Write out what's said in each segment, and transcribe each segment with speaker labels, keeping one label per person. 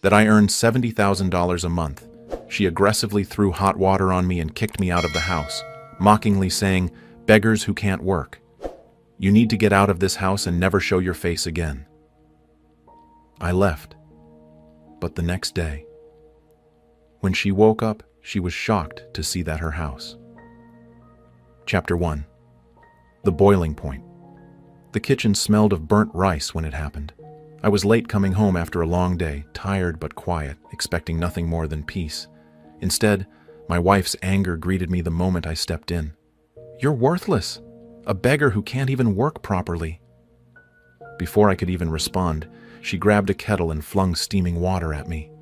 Speaker 1: that I earned $70,000 a month. She aggressively threw hot water on me and kicked me out of the house, mockingly saying, "Beggars who can't work. You need to get out of this house and never show your face again." I left. But the next day, when she woke up, she was shocked to see that her house. Chapter 1. The boiling point. The kitchen smelled of burnt rice when it happened. I was late coming home after a long day, tired but quiet, expecting nothing more than peace. Instead, my wife's anger greeted me the moment I stepped in. "You're worthless. A beggar who can't even work properly." Before I could even respond, she grabbed a kettle and flung steaming water at me.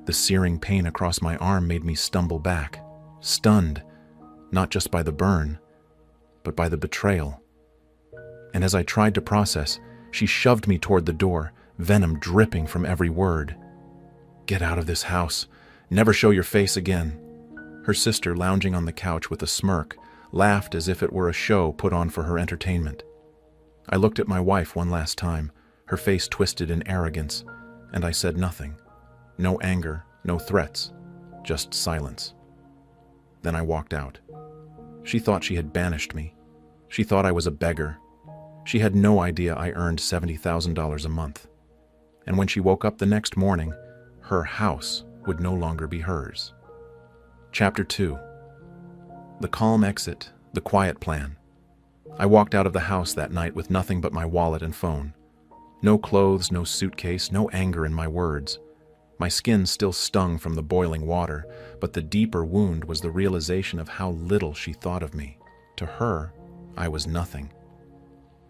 Speaker 1: The searing pain across my arm made me stumble back, stunned, not just by the burn, but by the betrayal. And as I tried to process, she shoved me toward the door, venom dripping from every word. "Get out of this house. Never show your face again." Her sister, lounging on the couch with a smirk, laughed as if it were a show put on for her entertainment. I looked at my wife one last time, her face twisted in arrogance, and I said nothing. No anger, no threats, just silence. Then I walked out. She thought she had banished me. She thought I was a beggar. She had no idea I earned $70,000 a month. And when she woke up the next morning, her house would no longer be hers. Chapter 2. The calm exit, the quiet plan. I walked out of the house that night with nothing but my wallet and phone. No clothes, no suitcase, no anger in my words. My skin still stung from the boiling water, but the deeper wound was the realization of how little she thought of me. To her, I was nothing.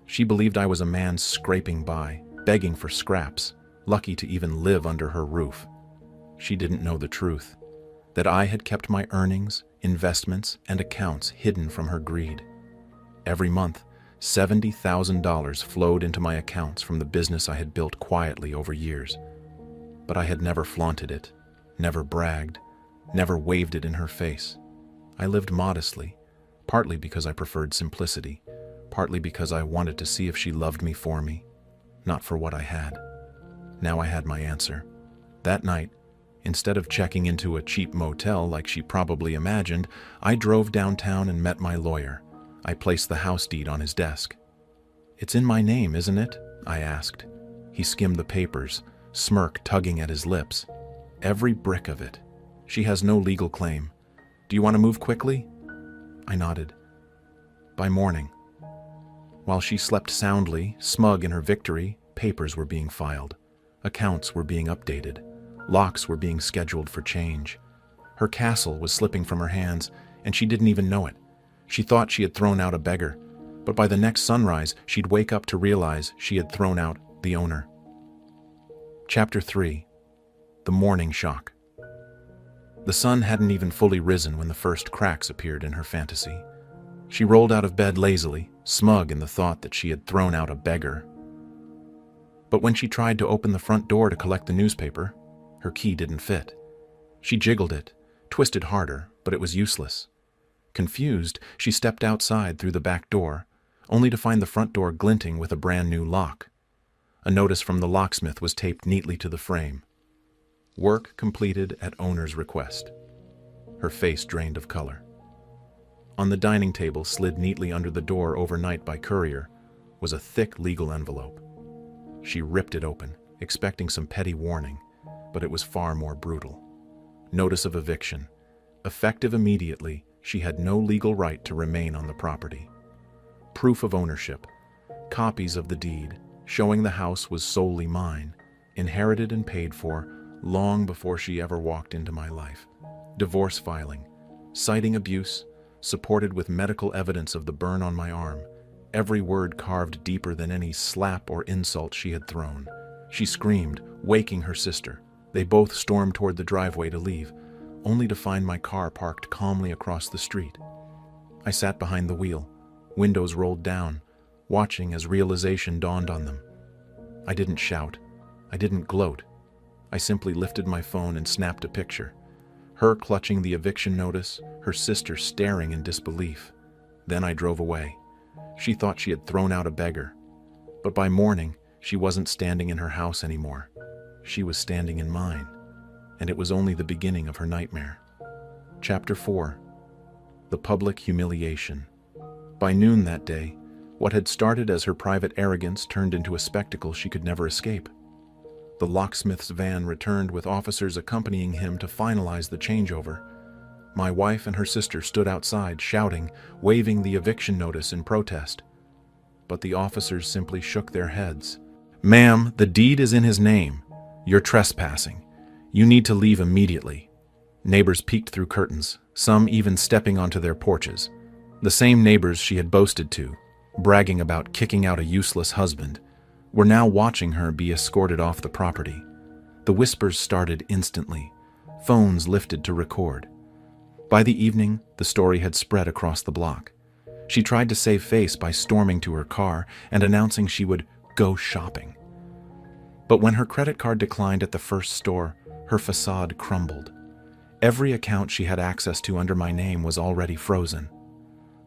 Speaker 1: She believed I was a man scraping by, begging for scraps, lucky to even live under her roof. She didn't know the truth, that I had kept my earnings, investments, and accounts hidden from her greed. Every month, $70,000 flowed into my accounts from the business I had built quietly over years. But I had never flaunted it, never bragged, never waved it in her face. I lived modestly, partly because I preferred simplicity, partly because I wanted to see if she loved me for me, not for what I had. Now I had my answer. That night, instead of checking into a cheap motel like she probably imagined, I drove downtown and met my lawyer. I placed the house deed on his desk. "It's in my name, isn't it?" I asked. He skimmed the papers, smirk tugging at his lips. "Every brick of it. She has no legal claim. Do you want to move quickly?" I nodded. By morning, while she slept soundly, smug in her victory, papers were being filed. Accounts were being updated. Locks were being scheduled for change. Her castle was slipping from her hands, and she didn't even know it. She thought she had thrown out a beggar, but by the next sunrise, she'd wake up to realize she had thrown out the owner. Chapter 3. The morning shock. The sun hadn't even fully risen when the first cracks appeared in her fantasy. She rolled out of bed lazily, smug in the thought that she had thrown out a beggar. But when she tried to open the front door to collect the newspaper, her key didn't fit. She jiggled it, twisted harder, but it was useless. Confused, she stepped outside through the back door, only to find the front door glinting with a brand new lock. A notice from the locksmith was taped neatly to the frame. "Work completed at owner's request." Her face drained of color. On the dining table, slid neatly under the door overnight by courier, was a thick legal envelope. She ripped it open, expecting some petty warning, but it was far more brutal. Notice of eviction. Effective immediately, she had no legal right to remain on the property. Proof of ownership. Copies of the deed, showing the house was solely mine, inherited and paid for long before she ever walked into my life. Divorce filing. Citing abuse, supported with medical evidence of the burn on my arm, every word carved deeper than any slap or insult she had thrown. She screamed, waking her sister. They both stormed toward the driveway to leave, only to find my car parked calmly across the street. I sat behind the wheel, windows rolled down, watching as realization dawned on them. I didn't shout. I didn't gloat. I simply lifted my phone and snapped a picture. Her clutching the eviction notice, her sister staring in disbelief. Then I drove away. She thought she had thrown out a beggar. But by morning, she wasn't standing in her house anymore. she was standing in mine, and it was only the beginning of her nightmare. Chapter 4. The Public Humiliation. By noon that day, what had started as her private arrogance turned into a spectacle she could never escape. The locksmith's van returned with officers accompanying him to finalize the changeover. My wife and her sister stood outside, shouting, waving the eviction notice in protest. But the officers simply shook their heads. "Ma'am, the deed is in his name. You're trespassing. You need to leave immediately." Neighbors peeked through curtains, some even stepping onto their porches. The same neighbors she had boasted to, bragging about kicking out a useless husband, were now watching her be escorted off the property. The whispers started instantly. Phones lifted to record. By the evening, the story had spread across the block. She tried to save face by storming to her car and announcing she would go shopping. But when her credit card declined at the first store, her facade crumbled. Every account she had access to under my name was already frozen.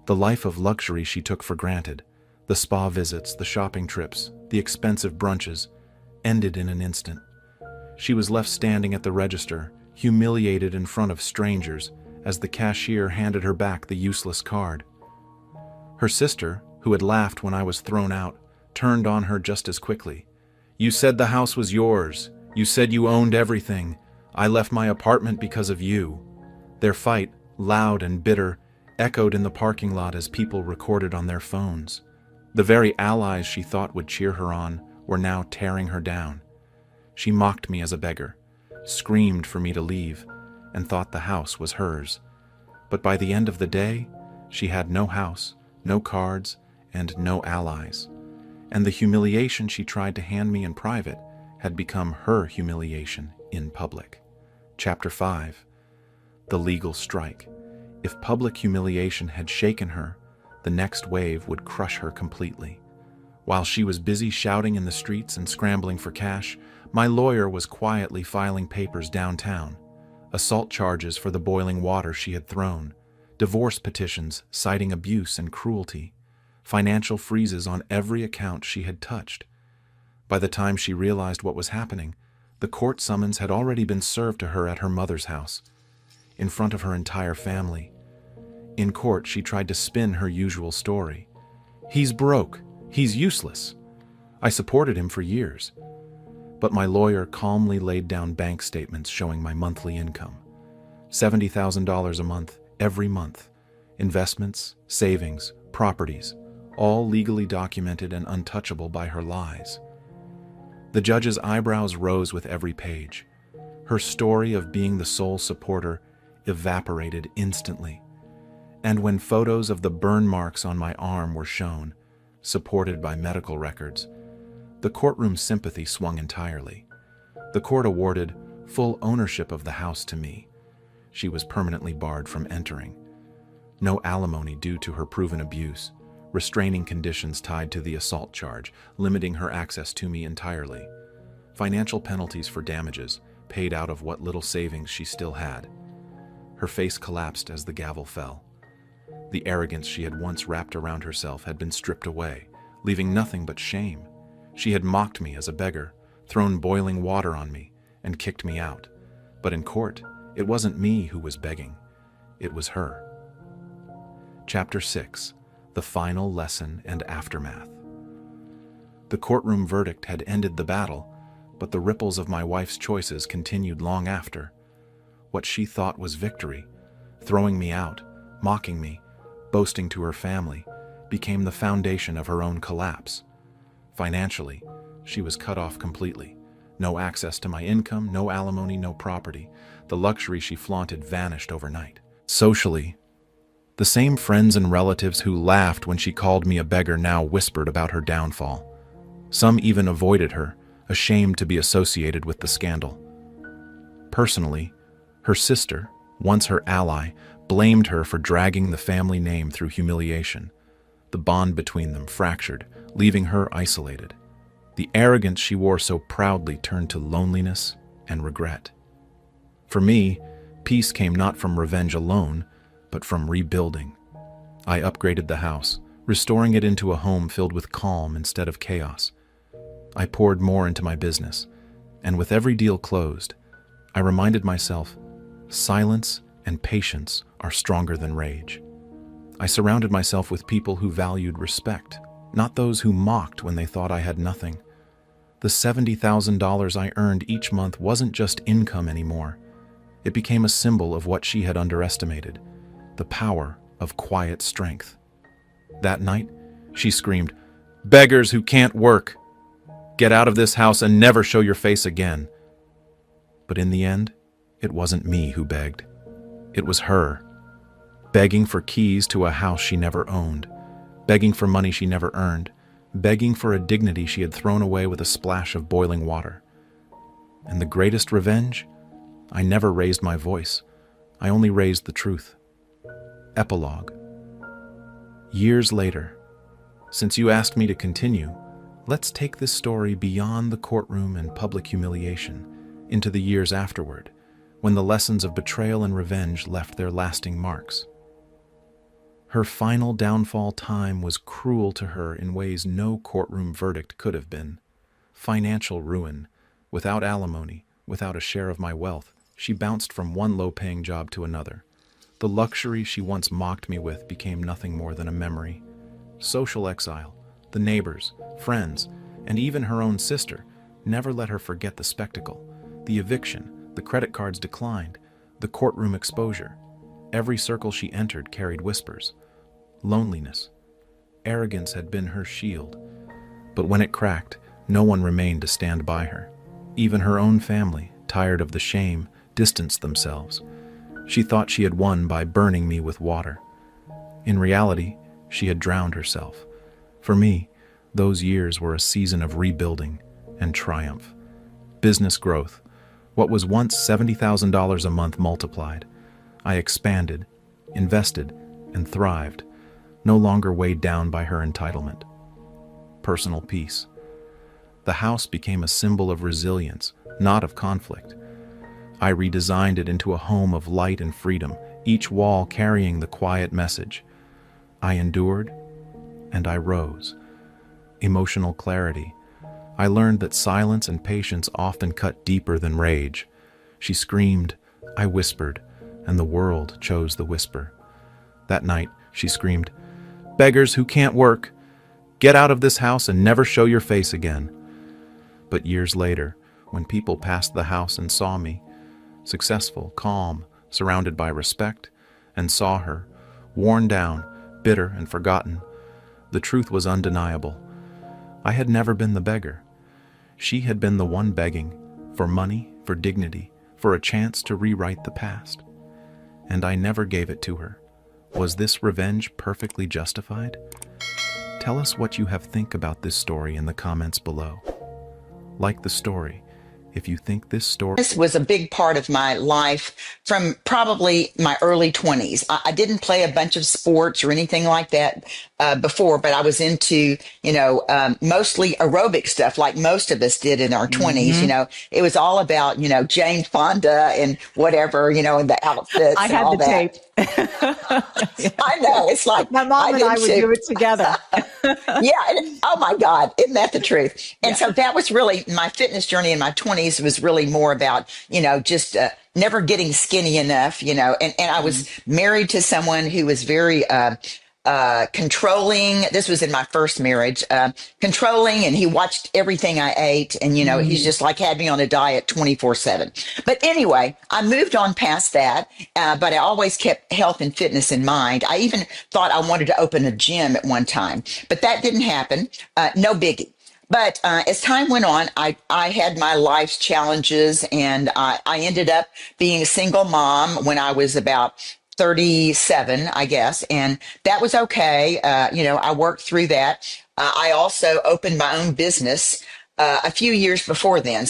Speaker 1: The life of luxury she took for granted, the spa visits, the shopping trips, the expensive brunches, ended in an instant. She was left standing at the register, humiliated in front of strangers, as the cashier handed her back the useless card. Her sister, who had laughed when I was thrown out, turned on her just as quickly. "You said the house was yours. You said you owned everything. I left my apartment because of you." Their fight, loud and bitter, echoed in the parking lot as people recorded on their phones. The very allies she thought would cheer her on were now tearing her down. She mocked me as a beggar, screamed for me to leave, and thought the house was hers. But by the end of the day, she had no house, no cards, and no allies. And the humiliation she tried to hand me in private had become her humiliation in public. Chapter 5. The Legal Strike. If public humiliation had shaken her, the next wave would crush her completely. While she was busy shouting in the streets and scrambling for cash, my lawyer was quietly filing papers downtown. Assault charges for the boiling water she had thrown, divorce petitions citing abuse and cruelty, financial freezes on every account she had touched. By the time she realized what was happening, the court summons had already been served to her at her mother's house, in front of her entire family. In court, she tried to spin her usual story. "He's broke. He's useless. I supported him for years." But my lawyer calmly laid down bank statements showing my monthly income. $70,000 a month, every month. Investments, savings, properties, all legally documented and untouchable by her lies. The judge's eyebrows rose with every page. Her story of being the sole supporter evaporated instantly. And when photos of the burn marks on my arm were shown, supported by medical records, the courtroom's sympathy swung entirely. The court awarded full ownership of the house to me. She was permanently barred from entering. No alimony due to her proven abuse, restraining conditions tied to the assault charge, limiting her access to me entirely. Financial penalties for damages, paid out of what little savings she still had. Her face collapsed as the gavel fell. The arrogance she had once wrapped around herself had been stripped away, leaving nothing but shame. She had mocked me as a beggar, thrown boiling water on me, and kicked me out. But in court, it wasn't me who was begging. It was her. Chapter 6. The Final Lesson and Aftermath. The courtroom verdict had ended the battle, but the ripples of my wife's choices continued long after. What she thought was victory, throwing me out, mocking me, boasting to her family, became the foundation of her own collapse. Financially, she was cut off completely. No access to my income, no alimony, no property. The luxury she flaunted vanished overnight. Socially, the same friends and relatives who laughed when she called me a beggar now whispered about her downfall. Some even avoided her, ashamed to be associated with the scandal. Personally, her sister, once her ally, blamed her for dragging the family name through humiliation. The bond between them fractured, leaving her isolated. The arrogance she wore so proudly turned to loneliness and regret. For me, peace came not from revenge alone, but from rebuilding. I upgraded the house, restoring it into a home filled with calm instead of chaos. I poured more into my business, And with every deal closed, I reminded myself, silence and patience are stronger than rage. I surrounded myself with people who valued respect, not those who mocked when they thought I had nothing. The $70,000 I earned each month wasn't just income anymore. It became a symbol of what she had underestimated, the power of quiet strength. That night, she screamed, "Beggars who can't work! Get out of this house and never show your face again." But in the end, it wasn't me who begged. It was her, begging for keys to a house she never owned, begging for money she never earned, begging for a dignity she had thrown away with a splash of boiling water. And the greatest revenge? I never raised my voice. I only raised the truth. Epilogue. Years later, since you asked me to continue, let's take this story beyond the courtroom and public humiliation, into the years afterward, when the lessons of betrayal and revenge left their lasting marks. Her final downfall time was cruel to her in ways no courtroom verdict could have been. Financial ruin, without alimony, without a share of my wealth, she bounced from one low-paying job to another. The luxury she once mocked me with became nothing more than a memory. Social exile, the neighbors, friends, and even her own sister never let her forget the spectacle, the eviction, the credit cards declined, the courtroom exposure. Every circle she entered carried whispers. Loneliness. Arrogance had been her shield. But when it cracked, no one remained to stand by her. Even her own family, tired of the shame, distanced themselves. She thought she had won by burning me with water. In reality, she had drowned herself. For me, those years were a season of rebuilding and triumph. Business growth. What was once $70,000 a month multiplied. I expanded, invested, and thrived, no longer weighed down by her entitlement. Personal peace. The house became a symbol of resilience, not of conflict. I redesigned it into a home of light and freedom, each wall carrying the quiet message. I endured, and I rose. Emotional clarity. I learned that silence and patience often cut deeper than rage. She screamed, I whispered, and the world chose the whisper. That night, she screamed, "Beggars who can't work! Get out of this house and never show your face again." But years later, when people passed the house and saw me, successful, calm, surrounded by respect, and saw her, worn down, bitter and forgotten, the truth was undeniable. I had never been the beggar. She had been the one begging, for money, for dignity, for a chance to rewrite the past. And I never gave it to her. Was this revenge perfectly justified? Tell us what you have think about this story in the comments below. Like the story. If you think this story...
Speaker 2: This was a big part of my life from probably my early 20s. I didn't play a bunch of sports or anything like that before, but I was into, mostly aerobic stuff like most of us did in our 20s. It was all about, Jane Fonda and whatever, and the outfits
Speaker 3: I
Speaker 2: and
Speaker 3: had
Speaker 2: all
Speaker 3: the
Speaker 2: that.
Speaker 3: tape.
Speaker 2: I know. It's like
Speaker 3: My mom and I would do it together.
Speaker 2: Yeah. Oh my God. Isn't that the truth? And so that was really my fitness journey in my 20s was really more about, just never getting skinny enough, and I was married to someone who was very controlling. This was in my first marriage, controlling, and he watched everything I ate. And, he's just like had me on a diet 24/7. But anyway, I moved on past that. But I always kept health and fitness in mind. I even thought I wanted to open a gym at one time, but that didn't happen. No biggie. But as time went on, I had my life's challenges, and I ended up being a single mom when I was about 37, I guess, and that was okay. I worked through that. I also opened my own business a few years before then.